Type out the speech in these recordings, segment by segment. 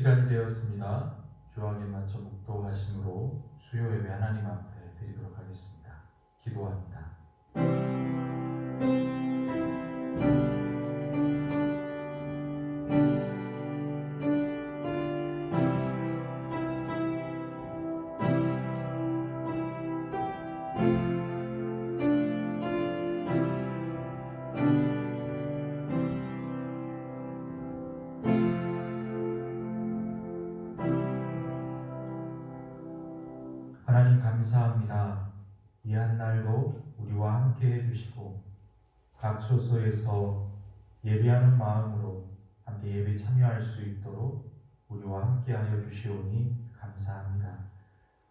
시간이 되었습니다. 주안에 맞춰 묵도하심으로 수요 예배 하나님 앞에 드리도록 하겠습니다. 기도합니다. 하나님 감사합니다. 이 한 날도 우리와 함께 해주시고 각 처소에서 예배하는 마음으로 함께 예배 참여할 수 있도록 우리와 함께하여 주시오니 감사합니다.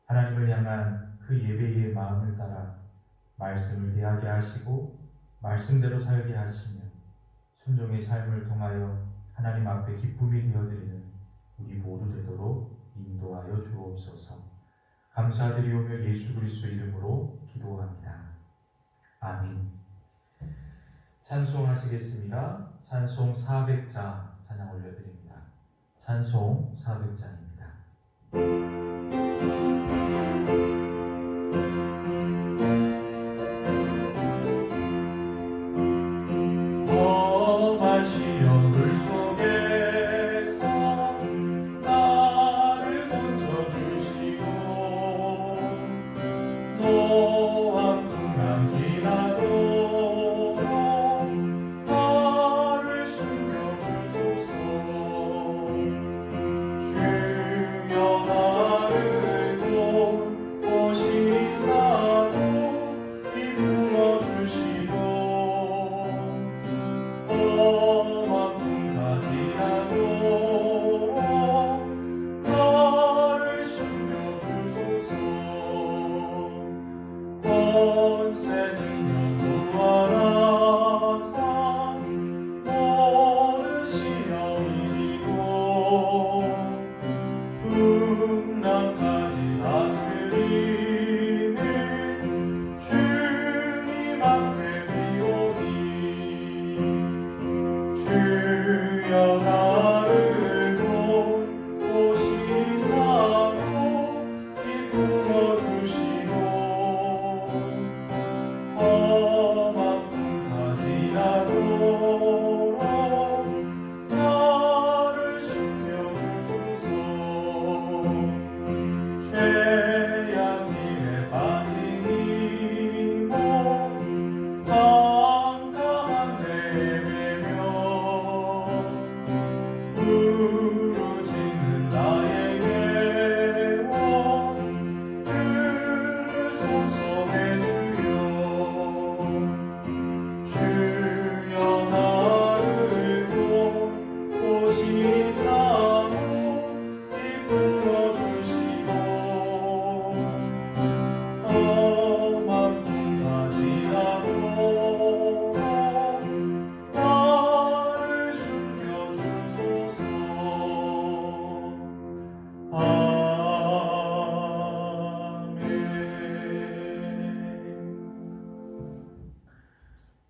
하나님을 향한 그 예배의 마음을 따라 말씀을 대하게 하시고 말씀대로 살게 하시며 순종의 삶을 통하여 하나님 앞에 기쁨이 되어드리는 우리 모두 되도록 인도하여 주옵소서. 감사드리오며 예수 그리스도 이름으로 기도합니다. 아멘. 찬송하시겠습니다. 찬송 400자 찬양 올려드립니다. 찬송 400자입니다.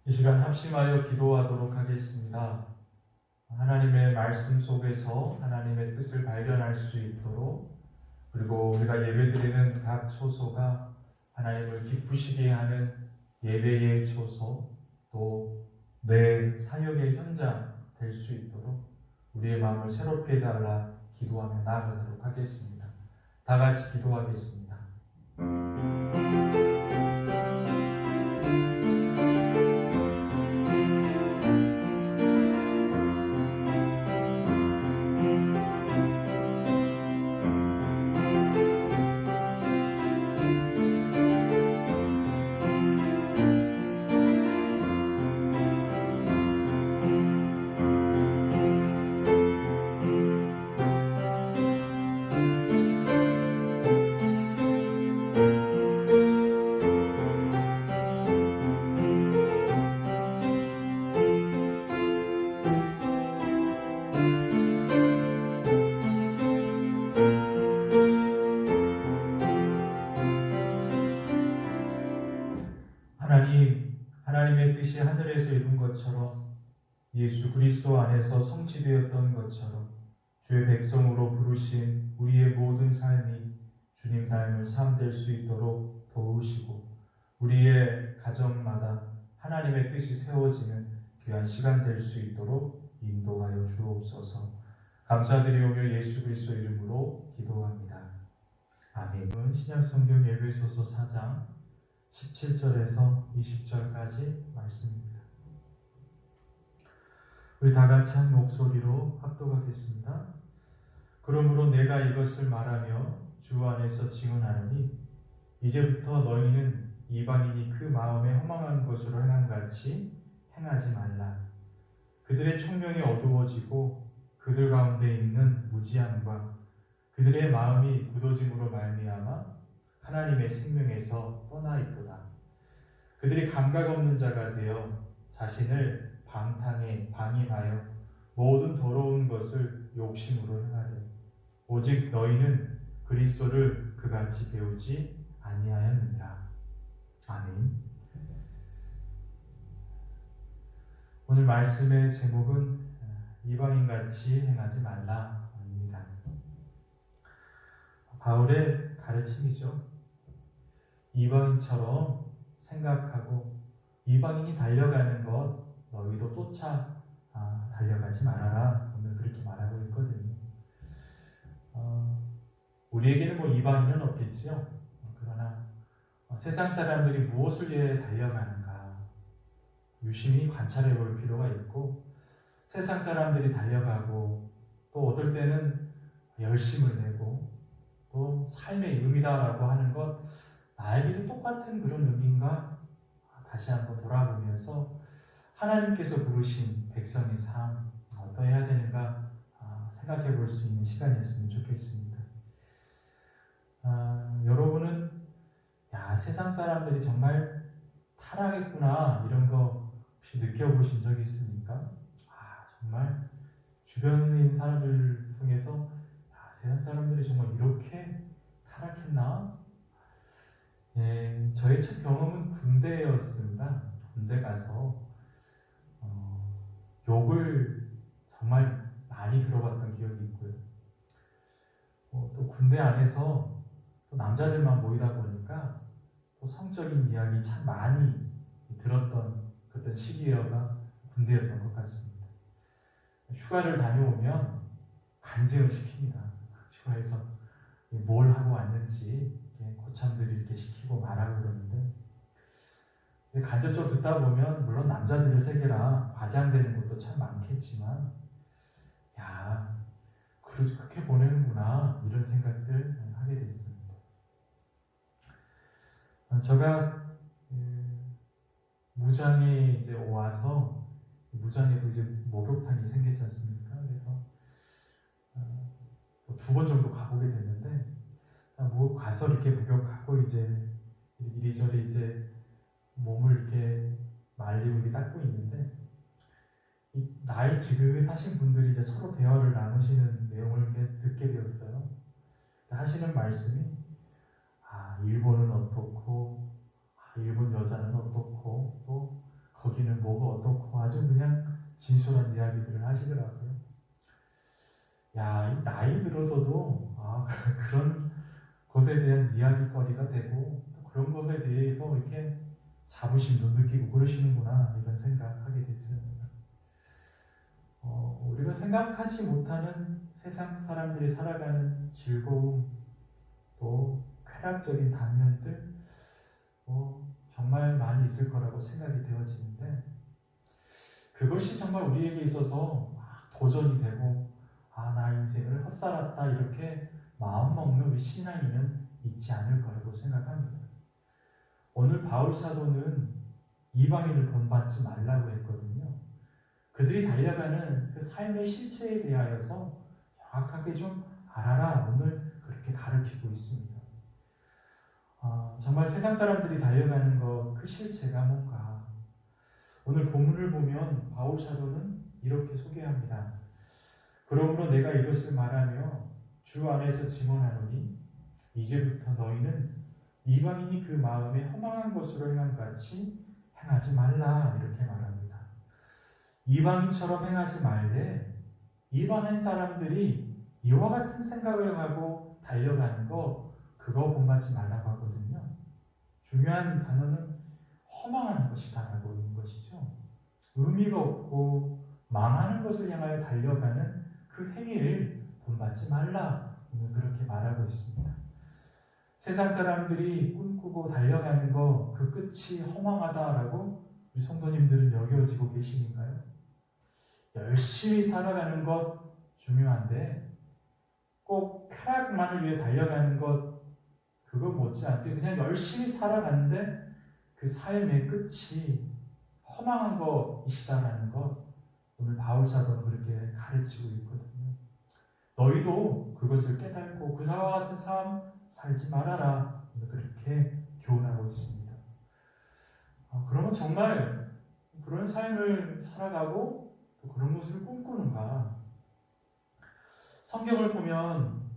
이 시간 합심하여 기도하도록 하겠습니다. 하나님의 말씀 속에서 하나님의 뜻을 발견할 수 있도록, 그리고 우리가 예배드리는 각 초소가 하나님을 기쁘시게 하는 예배의 초소, 또 내 사역의 현장 될 수 있도록 우리의 마음을 새롭게 달라 기도하며 나아가도록 하겠습니다. 다 같이 기도하겠습니다. 하나님의 뜻이 하늘에서 이룬 것처럼 예수 그리스도 안에서 성취되었던 것처럼 주의 백성으로 부르신 우리의 모든 삶이 주님 닮은 삶 될 수 있도록 도우시고 우리의 가정마다 하나님의 뜻이 세워지는 귀한 시간 될 수 있도록 인도하여 주옵소서. 감사드리오며 예수 그리스도 이름으로 기도합니다. 아멘. 신약성경 에베소서 4장 17절에서 20절까지 말씀입니다. 우리 다 같이 한 목소리로 합독하겠습니다. 그러므로 내가 이것을 말하며 주 안에서 증언하노니 이제부터 너희는 이방인이 그 마음에 허망한 것으로 행한 같이 행하지 말라. 그들의 총명이 어두워지고 그들 가운데 있는 무지함과 그들의 마음이 굳어짐으로 말미암아 하나님의 생명에서 떠나 있도다. 그들이 감각 없는 자가 되어 자신을 방탕에 방임하여 모든 더러운 것을 욕심으로 행하되 오직 너희는 그리스도를 그같이 배우지 아니하였느니라. 아멘. 오늘 말씀의 제목은 이방인같이 행하지 말라입니다. 바울의 가르침이죠. 이방인처럼 생각하고 이방인이 달려가는 것 너희도 쫓아 달려가지 말아라. 오늘 그렇게 말하고 있거든요. 우리에게는 뭐 이방인은 없겠지요. 그러나 세상 사람들이 무엇을 위해 달려가는가 유심히 관찰해 볼 필요가 있고 세상 사람들이 달려가고 또 어떨 때는 열심을 내고 또 삶의 의미다라고 하는 것 나에게도 똑같은 그런 의미인가 다시 한번 돌아보면서 하나님께서 부르신 백성의 삶 어떠해야 되는가 생각해 볼 수 있는 시간이었으면 좋겠습니다. 여러분은 세상 사람들이 정말 타락했구나 이런 거 혹시 느껴보신 적이 있습니까? 정말 주변인 사람들 중에서 세상 사람들이 정말 이렇게 타락했나? 저의 첫 경험은 군대였습니다. 군대 가서 욕을 정말 많이 들어봤던 기억이 있고요. 또 군대 안에서 또 남자들만 모이다 보니까 또 성적인 이야기 참 많이 들었던 그런 시기가 군대였던 것 같습니다. 휴가를 다녀오면 간증을 시킵니다. 휴가에서 뭘 하고 왔는지 고참들이 이렇게 시키고 말하고 그러는데 간접적으로 듣다 보면 물론 남자들의 세계라 과장되는 것도 참 많겠지만 그렇게 보내는구나 이런 생각들 하게 됐습니다. 제가 무장에 이제 와서 무장에도 이제 목욕탕이 생겼지 않습니까? 그래서 2번 정도 가보게 됐는데 가서 이렇게 목욕하고 이제 이리저리 이제 몸을 이렇게 말리고 이렇게 닦고 있는데 나이 지긋하신 분들이 이제 서로 대화를 나누시는 내용을 이렇게 듣게 되었어요. 하시는 말씀이 일본은 어떻고 일본 여자는 어떻고 또 거기는 뭐가 어떻고 아주 그냥 진솔한 이야기들을 하시더라고요. 이 나이 들어서도 그런 것에 대한 이야기거리가 되고 또 그런 것에 대해서 이렇게 자부심도 느끼고 그러시는구나 이런 생각하게 됐습니다. 우리가 생각하지 못하는 세상 사람들이 살아가는 즐거움 또 쾌락적인 단면들 정말 많이 있을 거라고 생각이 되어지는데 그것이 정말 우리에게 있어서 도전이 되고 나 인생을 헛살았다 이렇게 마음먹는 우리 신앙인은 있지 않을 거라고 생각합니다. 오늘 바울 사도는 이방인을 본받지 말라고 했거든요. 그들이 달려가는 그 삶의 실체에 대하여서 정확하게 좀 알아라 오늘 그렇게 가르치고 있습니다. 정말 세상 사람들이 달려가는 그 실체가 뭔가 오늘 본문을 보면 바울 사도는 이렇게 소개합니다. 그러므로 내가 이것을 말하며 주 안에서 증언하노니 이제부터 너희는 이방인이 그 마음에 허망한 것으로 행한 같이 행하지 말라 이렇게 말합니다. 이방인처럼 행하지 말되 이방인 사람들이 이와 같은 생각을 하고 달려가는 거, 그거 본받지 말라고 하거든요. 중요한 단어는 허망한 것이다라고 있는 것이죠. 의미가 없고 망하는 것을 향하여 달려가는 그 행위를 본받지 말라, 오늘 그렇게 말하고 있습니다. 세상 사람들이 꿈꾸고 달려가는 거, 그 끝이 허망하다라고 우리 성도님들은 여겨지고 계시는가요? 열심히 살아가는 것 중요한데 꼭 쾌락만을 위해 달려가는 것, 그거 못지않게 그냥 열심히 살아가는데 그 삶의 끝이 허망한 것이시다라는 것, 오늘 바울 사도는 그렇게 가르치고 있거든요. 너희도 그것을 깨닫고 그 사와 같은 삶 살지 말아라, 오늘 그렇게 교훈하고 있습니다. 그러면 정말 그런 삶을 살아가고 또 그런 것을 꿈꾸는가? 성경을 보면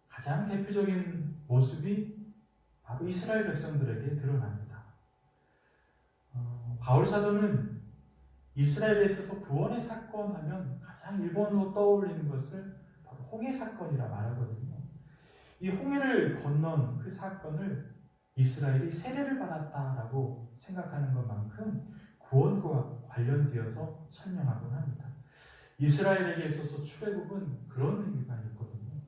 가장 대표적인 모습이 바로 이스라엘 백성들에게 드러납니다. 바울 사도는 이스라엘에 있어서 구원의 사건 하면 가장 일본으로 떠올리는 것을 바로 홍해 사건이라 말하거든요. 이 홍해를 건넌 그 사건을 이스라엘이 세례를 받았다라고 생각하는 것만큼 구원과 관련되어서 설명하곤 합니다. 이스라엘에게 있어서 출애굽은 그런 의미가 있거든요.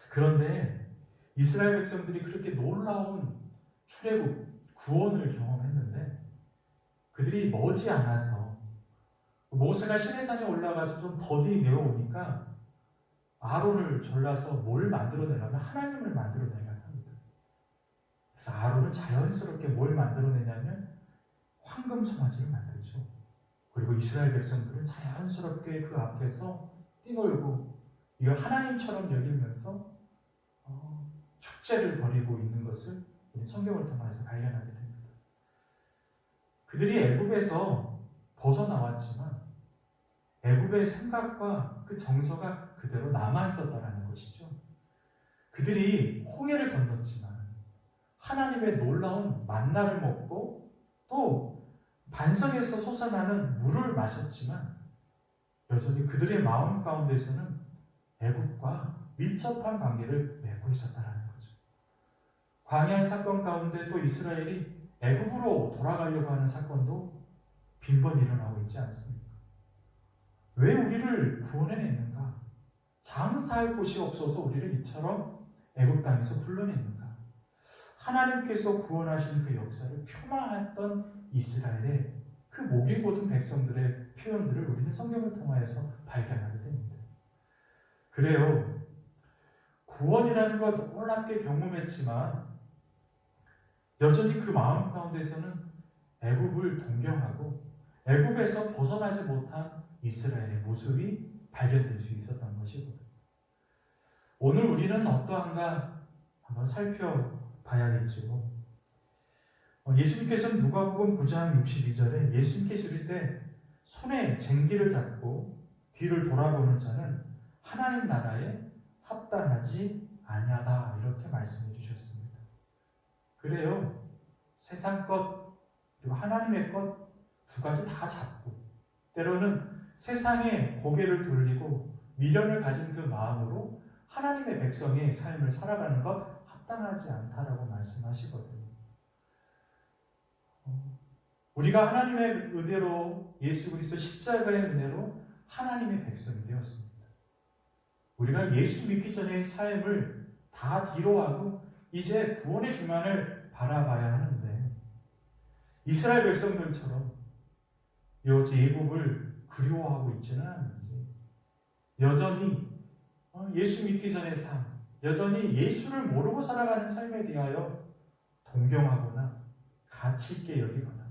그런데 이스라엘 백성들이 그렇게 놀라운 출애굽, 구원을 경험했는데 그들이 머지않아서 모세가 시내산에 올라가서 좀 더디 내려오니까 아론을 졸라서 뭘 만들어내려면 하나님을 만들어내려고 합니다. 그래서 아론은 자연스럽게 뭘 만들어내냐면 황금 송아지를 만들죠. 그리고 이스라엘 백성들은 자연스럽게 그 앞에서 뛰놀고 이걸 하나님처럼 여기면서 축제를 벌이고 있는 것을 우리 성경을 통해서 발견하게 됩니다. 그들이 애굽에서 벗어나왔지만 애굽의 생각과 그 정서가 그대로 남아있었다는 것이죠. 그들이 홍해를 건넜지만 하나님의 놀라운 만나를 먹고 또 반석에서 솟아나는 물을 마셨지만 여전히 그들의 마음 가운데서는 애굽과 밀접한 관계를 맺고 있었다는 거죠. 광야 사건 가운데 또 이스라엘이 애굽으로 돌아가려고 하는 사건도 빈번히 일어나고 있지 않습니까? 왜 우리를 구원해냈는가? 장사할 곳이 없어서 우리를 이처럼 애굽 땅에서 불러냈는가? 하나님께서 구원하신 그 역사를 표방했던 이스라엘의 그 목이 곧은 백성들의 표현들을 우리는 성경을 통하여서 발견하게 됩니다. 그래요. 구원이라는 것 놀랍게 경험했지만 여전히 그 마음 가운데서는 애굽을 동경하고 애굽에서 벗어나지 못한 이스라엘의 모습이 발견될 수 있었던 것이거든요. 오늘 우리는 어떠한가 한번 살펴봐야겠죠. 예수님께서는 누가복음 9장 62절에 예수님께서 이르시되 손에 쟁기를 잡고 뒤를 돌아보는 자는 하나님 나라에 합당하지 아니하다, 이렇게 말씀해 주셨습니다. 그래요. 세상 것 그리고 하나님의 것 두 가지 다 잡고 때로는 세상에 고개를 돌리고 미련을 가진 그 마음으로 하나님의 백성의 삶을 살아가는 것 합당하지 않다라고 말씀하시거든요. 우리가 하나님의 은혜로 예수 그리스도 십자가의 은혜로 하나님의 백성이 되었습니다. 우리가 예수 믿기 전의 삶을 다 뒤로하고 이제 구원의 주만을 바라봐야 하는데 이스라엘 백성들처럼 애굽을 그리워하고 있지는 않은지 여전히 예수 믿기 전의 삶, 여전히 예수를 모르고 살아가는 삶에 대하여 동경하거나 가치 있게 여기거나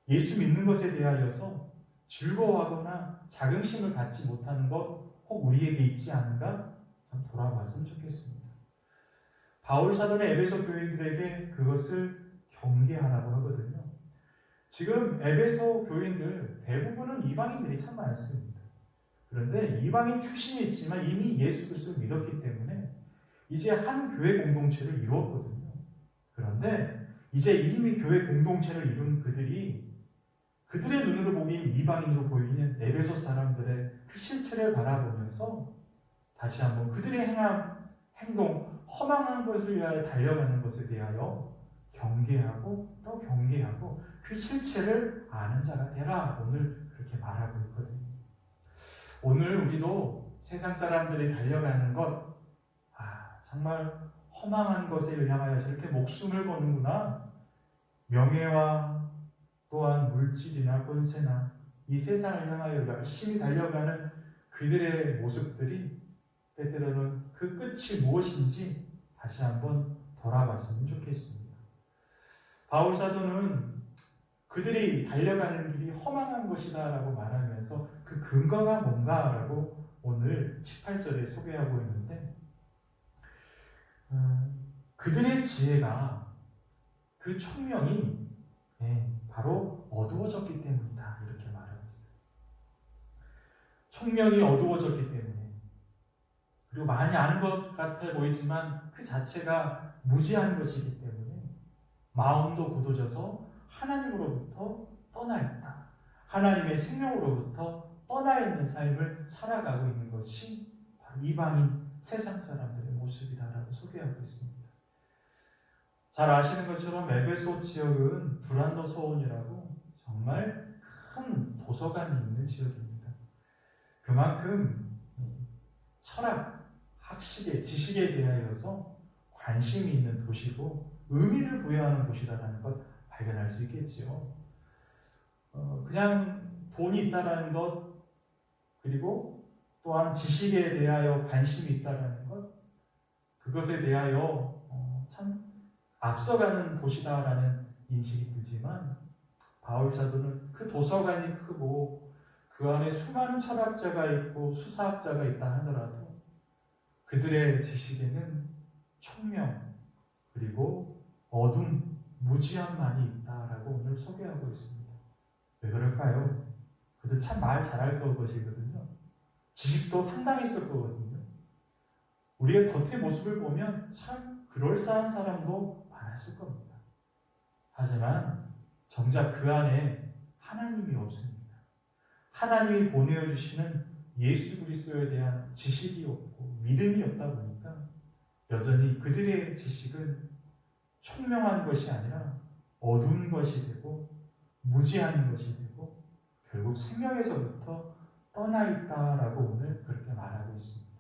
예수 믿는 것에 대하여서 즐거워하거나 자긍심을 갖지 못하는 것 혹 우리에게 있지 않은가 좀 돌아봤으면 좋겠습니다. 바울 사도는 에베소 교인들에게 그것을 경계하라고 하거든요. 지금 에베소 교인들 대부분은 이방인들이 참 많습니다. 그런데 이방인 출신이 있지만 이미 예수 그리스도를 믿었기 때문에 이제 한 교회 공동체를 이루었거든요. 그런데 이제 이미 교회 공동체를 이룬 그들이 그들의 눈으로 보기엔 이방인으로 보이는 에베소 사람들의 그 실체를 바라보면서 다시 한번 그들의 행동, 허망한 것을 위하여 달려가는 것에 대하여 경계하고 또 경계하고 그 실체를 아는 자가 되라. 오늘 그렇게 말하고 있거든요. 오늘 우리도 세상 사람들이 달려가는 것, 정말 허망한 것을 향하여 저렇게 목숨을 거는구나. 명예와 또한 물질이나 권세나 이 세상을 향하여 열심히 달려가는 그들의 모습들이 때때로는 그 끝이 무엇인지 다시 한번 돌아봤으면 좋겠습니다. 바울 사도는 그들이 달려가는 길이 허망한 것이다 라고 말하면서 그 근거가 뭔가 라고 오늘 18절에 소개하고 있는데, 그들의 지혜가, 그 총명이 바로 어두워졌기 때문이다 이렇게 말하고 있어요. 총명이 어두워졌기 때문에, 그리고 많이 아는 것 같아 보이지만 그 자체가 무지한 것이기 때문에 마음도 굳어져서 하나님으로부터 떠나 있다. 하나님의 생명으로부터 떠나 있는 삶을 살아가고 있는 것이 바로 이방인 세상 사람들의 모습이다라고 소개하고 있습니다. 잘 아시는 것처럼 에베소 지역은 두란노 서원이라고 정말 큰 도서관이 있는 지역입니다. 그만큼 철학, 학식에, 지식에 대하여서 관심이 있는 도시고 의미를 부여하는 도시다라는 것 발견할 수 있겠지요. 그냥 돈이 있다라는 것, 그리고 또한 지식에 대하여 관심이 있다라는 것, 그것에 대하여 참 앞서가는 도시다라는 인식이 들지만, 바울 사도는 그 도서관이 크고 그 안에 수많은 철학자가 있고 수사학자가 있다 하더라도 그들의 지식에는 총명 그리고 어둠, 무지함만이 있다라고 오늘 소개하고 있습니다. 왜 그럴까요? 그들 참 말 잘할 것이거든요. 지식도 상당했을 거거든요. 우리의 겉의 모습을 보면 참 그럴싸한 사람도 많았을 겁니다. 하지만 정작 그 안에 하나님이 없습니다. 하나님이 보내주시는 예수 그리스도에 대한 지식이 없고 믿음이 없다 보니까 여전히 그들의 지식은 총명한 것이 아니라 어두운 것이 되고 무지한 것이 되고 결국 생명에서부터 떠나 있다라고 오늘 그렇게 말하고 있습니다.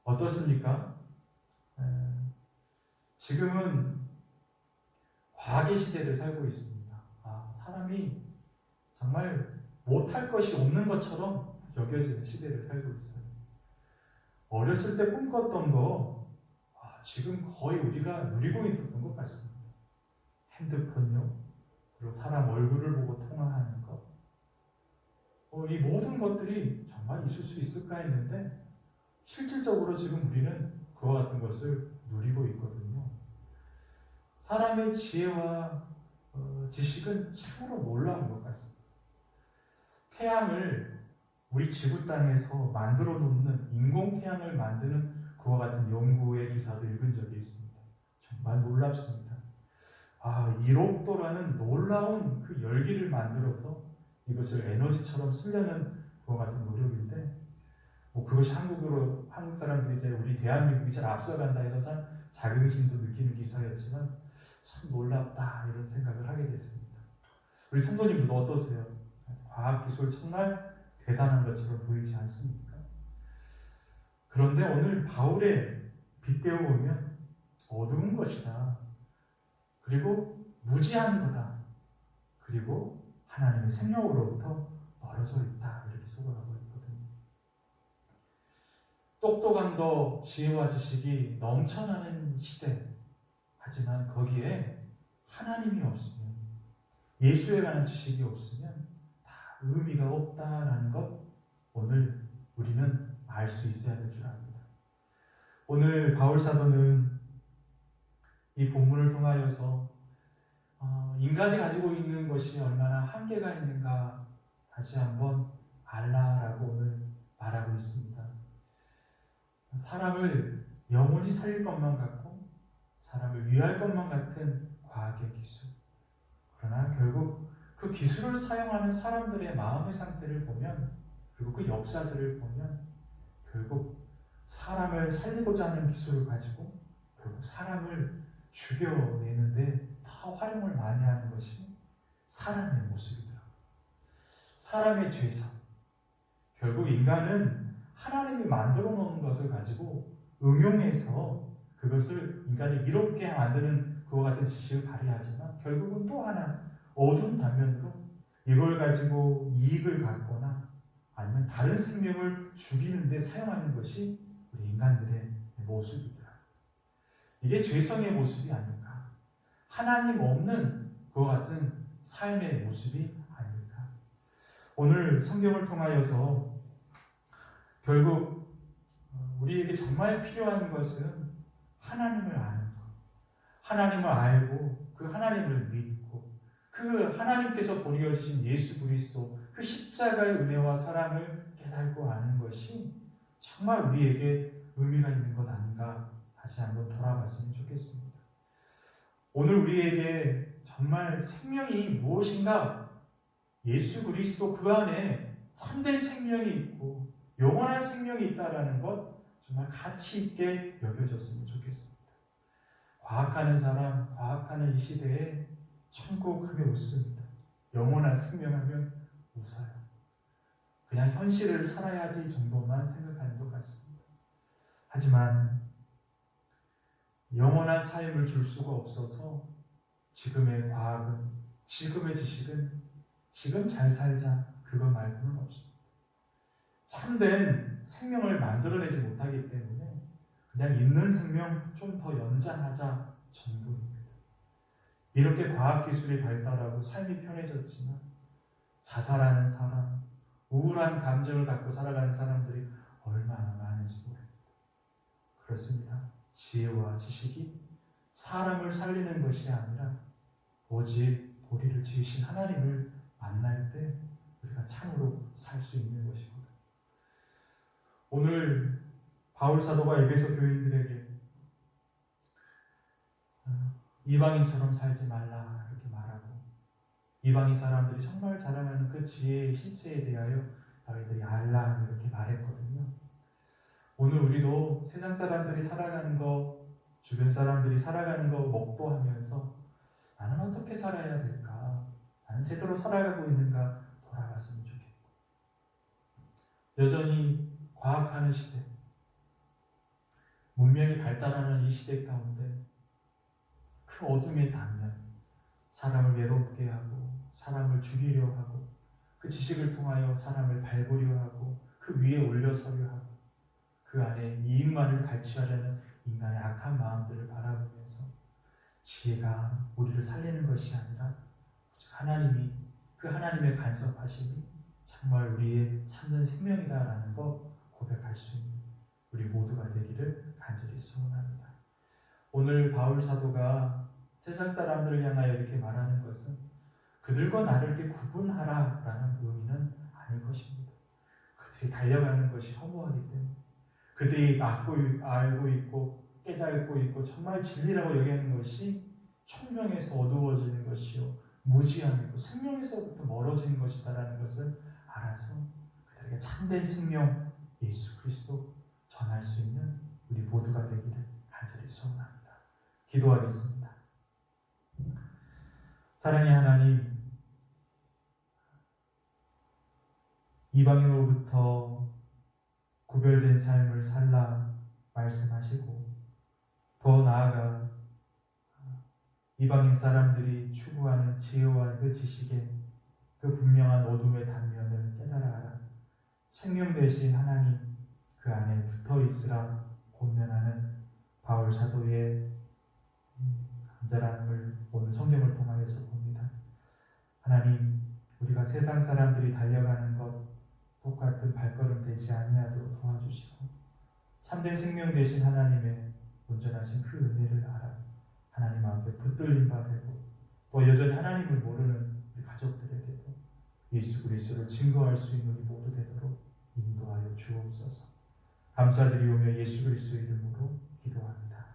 어떻습니까? 지금은 과학의 시대를 살고 있습니다. 사람이 정말 못할 것이 없는 것처럼 여겨지는 시대를 살고 있어요. 어렸을 때 꿈꿨던 거 지금 거의 우리가 누리고 있었던 것 같습니다. 핸드폰요, 그리고 사람 얼굴을 보고 통화하는 것, 이 모든 것들이 정말 있을 수 있을까 했는데 실질적으로 지금 우리는 그와 같은 것을 누리고 있거든요. 사람의 지혜와 지식은 참으로 놀라운 것 같습니다. 태양을 우리 지구 땅에서 만들어 놓는 인공 태양을 만드는 그와 같은 연구의 기사도 읽은 적이 있습니다. 정말 놀랍습니다. 1억도라는 놀라운 그 열기를 만들어서 이것을 에너지처럼 쓰려는 그와 같은 노력인데, 그것이 한국 사람들이 이제 우리 대한민국이 잘 앞서간다 해서 참 자긍심도 느끼는 기사였지만 참 놀랍다 이런 생각을 하게 됐습니다. 우리 성도님들도 어떠세요? 과학기술 정말 대단한 것처럼 보이지 않습니까? 그런데 오늘 바울의 빗대어 보면 어두운 것이다. 그리고 무지한 거다. 그리고 하나님의 생명으로부터 멀어져 있다. 이렇게 소개하고 있거든요. 똑똑한 거, 지혜와 지식이 넘쳐나는 시대. 하지만 거기에 하나님이 없으면, 예수에 관한 지식이 없으면 다 의미가 없다라는 것, 오늘 우리는 알 수 있어야 될 줄 압니다. 오늘 바울 사도는 이 본문을 통하여서 인간이 가지고 있는 것이 얼마나 한계가 있는가 다시 한번 알라라고 오늘 말하고 있습니다. 사람을 영원히 살릴 것만 같고 사람을 위할 것만 같은 과학의 기술. 그러나 결국 그 기술을 사용하는 사람들의 마음의 상태를 보면, 그리고 그 역사들을 보면 결국 사람을 살리고자 하는 기술을 가지고 결국 사람을 죽여내는데 다 활용을 많이 하는 것이 사람의 모습이더라고요. 사람의 죄성. 결국 인간은 하나님이 만들어 놓은 것을 가지고 응용해서 그것을 인간이 이롭게 만드는 그와 같은 지식을 발휘하지만 결국은 또 하나 어두운 단면으로 이걸 가지고 이익을 갖거나 아니면 다른 생명을 죽이는 데 사용하는 것이 우리 인간들의 모습이더라. 이게 죄성의 모습이 아닐까. 하나님 없는 그와 같은 삶의 모습이 아닐까. 오늘 성경을 통하여서 결국 우리에게 정말 필요한 것은 하나님을 아는 것. 하나님을 알고 그 하나님을 믿고 그 하나님께서 보내주신 예수 그리스도 그 십자가의 은혜와 사랑을 깨닫고 아는 것이 정말 우리에게 의미가 있는 것 아닌가 다시 한번 돌아봤으면 좋겠습니다. 오늘 우리에게 정말 생명이 무엇인가 예수 그리스도 그 안에 참된 생명이 있고 영원한 생명이 있다라는 것 정말 가치 있게 여겨졌으면 좋겠습니다. 과학하는 사람, 과학하는 이 시대에 천국 하면 웃습니다. 영원한 생명하면 웃어요. 그냥 현실을 살아야지 정도만 생각하는 것 같습니다. 하지만 영원한 삶을 줄 수가 없어서 지금의 과학은, 지금의 지식은 지금 잘 살자 그거 말고는 없습니다. 참된 생명을 만들어내지 못하기 때문에 그냥 있는 생명 좀 더 연장하자 정도입니다. 이렇게 과학기술이 발달하고 삶이 편해졌지만 자살하는 사람, 우울한 감정을 갖고 살아가는 사람들이 얼마나 많은지 모릅니다. 그렇습니다. 지혜와 지식이 사람을 살리는 것이 아니라 오직 우리를 지으신 하나님을 만날 때 우리가 참으로 살 수 있는 것이거든요. 오늘 바울 사도가 에베소 교인들에게 이방인처럼 살지 말라 이렇게 말하고 이방인 사람들이 정말 자랑하는 그 지혜의 실체에 대하여 너희들이 알라 이렇게 말했거든요. 오늘 우리도 세상 사람들이 살아가는 거, 주변 사람들이 살아가는 거 목도하면서 나는 어떻게 살아야 될까? 나는 제대로 살아가고 있는가 돌아봤으면 좋겠고 여전히 과학하는 시대, 문명이 발달하는 이 시대 가운데 그 어둠의 단면, 사람을 외롭게 하고 사람을 죽이려 하고 그 지식을 통하여 사람을 밟으려 하고 그 위에 올려서려 하고 그 안에 이익만을 갈취하려는 인간의 악한 마음들을 바라보면서 지혜가 우리를 살리는 것이 아니라 하나님이 그 하나님의 간섭하심이 정말 우리의 참된 생명이다라는 것 고백할 수 있는 우리 모두가 되기를 간절히 소원합니다. 오늘 바울 사도가 세상 사람들을 향하여 이렇게 말하는 것은 그들과 나를 이렇게 구분하라라는 의미는 아닐 것입니다. 그들이 달려가는 것이 허무하기 때문에 그들이 알고 있고 깨닫고 있고 정말 진리라고 여기는 것이 총명에서 어두워지는 것이요 무지함이고 생명에서부터 멀어지는 것이다라는 것을 알아서 그들에게 참된 생명 예수 그리스도 전할 수 있는 우리 모두가 되기를 간절히 소원합니다. 기도하겠습니다. 사랑의 하나님, 이방인으로부터 구별된 삶을 살라 말씀하시고 더 나아가 이방인 사람들이 추구하는 지혜와 그 지식의 그 분명한 어둠의 단면을 깨달아 알아 생명 되신 하나님 그 안에 붙어 있으라 권면하는 바울 사도의 간절함을 오늘 성경을 통하여서 봅니다. 하나님, 우리가 세상 사람들이 달려가는 것 똑같은 발걸음 되지 아니하도록 도와주시고 참된 생명 되신 하나님의 온전하신 그 은혜를 알아 하나님 앞에 붙들림 바 되고 또 여전히 하나님을 모르는 우리 가족들에게도 예수 그리스도를 증거할 수 있는 우리 모두 되도록 인도하여 주옵소서. 감사드리오며 예수 그리스도의 이름으로 기도합니다.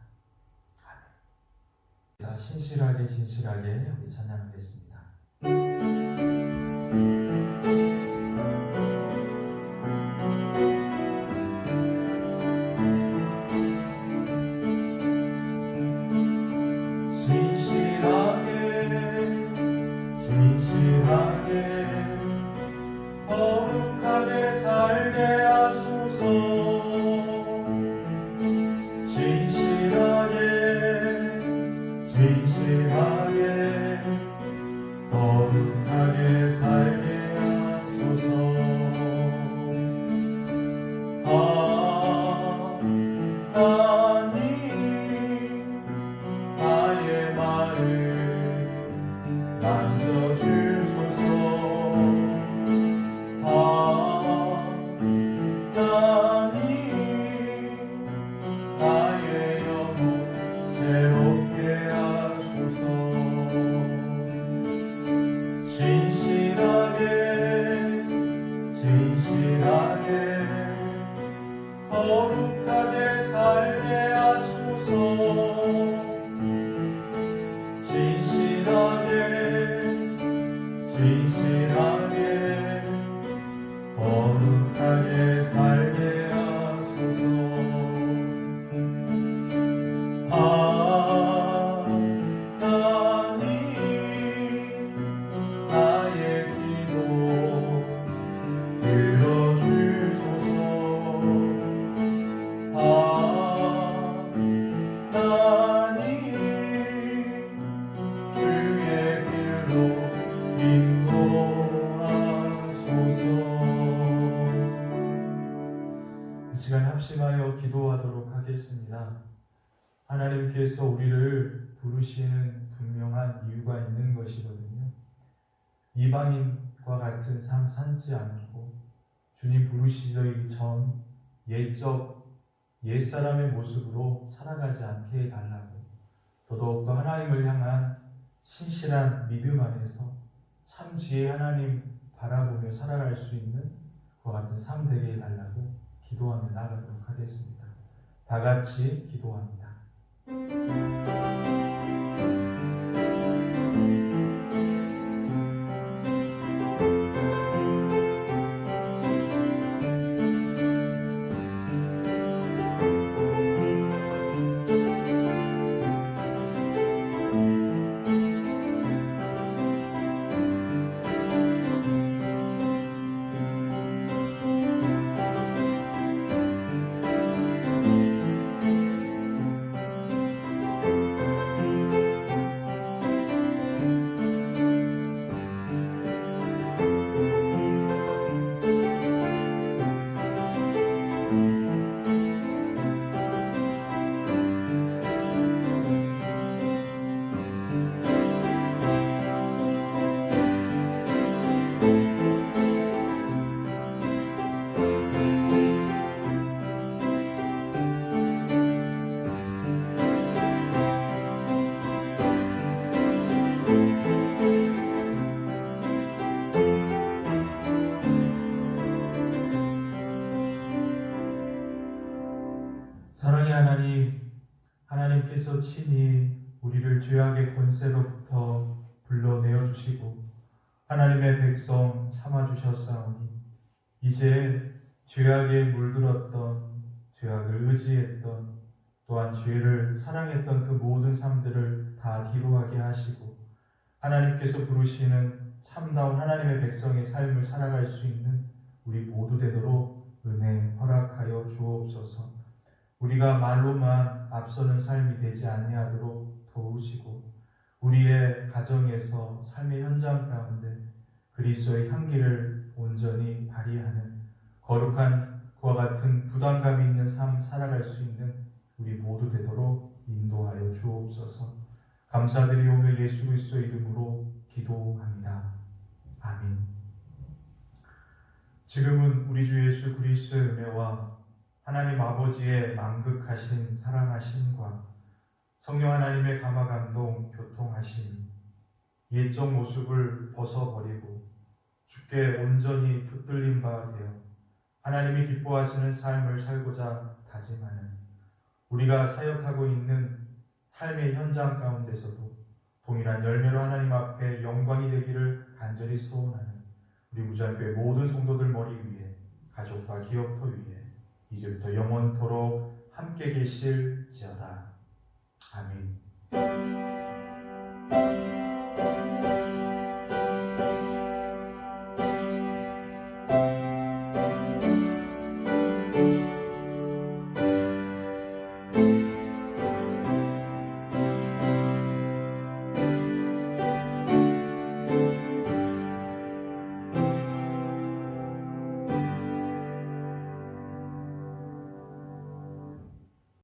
아멘. 신실하게 진실하게 우리 찬양하겠습니다. 기도하도록 하겠습니다. 하나님께서 우리를 부르시는 분명한 이유가 있는 것이거든요. 이방인과 같은 삶 살지 않고 주님 부르시기 전 옛사람의 모습으로 살아가지 않게 해달라고, 더더욱더 하나님을 향한 신실한 믿음 안에서 참 지혜 하나님 바라보며 살아갈 수 있는 그와 같은 삶 되게 해달라고 기도하며 나아가도록 하겠습니다. 다 같이 기도합니다. 사랑의 하나님, 하나님께서 친히 우리를 죄악의 권세로부터 불러내어 주시고 하나님의 백성 삼아주셨사오니 이제 죄악에 물들었던, 죄악을 의지했던, 또한 죄를 사랑했던 그 모든 삶들을 다 기도하게 하시고 하나님께서 부르시는 참다운 하나님의 백성의 삶을 살아갈 수 있는 우리 모두 되도록 은혜 허락하여 주옵소서. 우리가 말로만 앞서는 삶이 되지 아니하도록 도우시고 우리의 가정에서 삶의 현장 가운데 그리스도의 향기를 온전히 발휘하는 거룩한 그와 같은 부담감이 있는 삶 살아갈 수 있는 우리 모두 되도록 인도하여 주옵소서. 감사드리오며 예수 그리스도의 이름으로 기도합니다. 아멘. 지금은 우리 주 예수 그리스도의 은혜와 하나님 아버지의 만극하신 사랑하심과 성령 하나님의 감화감동 교통하심, 옛적 모습을 벗어버리고 주께 온전히 붙들린 바 되어 하나님이 기뻐하시는 삶을 살고자 다짐하는 우리가 사역하고 있는 삶의 현장 가운데서도 동일한 열매로 하나님 앞에 영광이 되기를 간절히 소원하는 우리 무자교회 모든 성도들 머리 위에, 가족과 기업터 위에 이제부터 영원토록 함께 계실지어다. 아멘.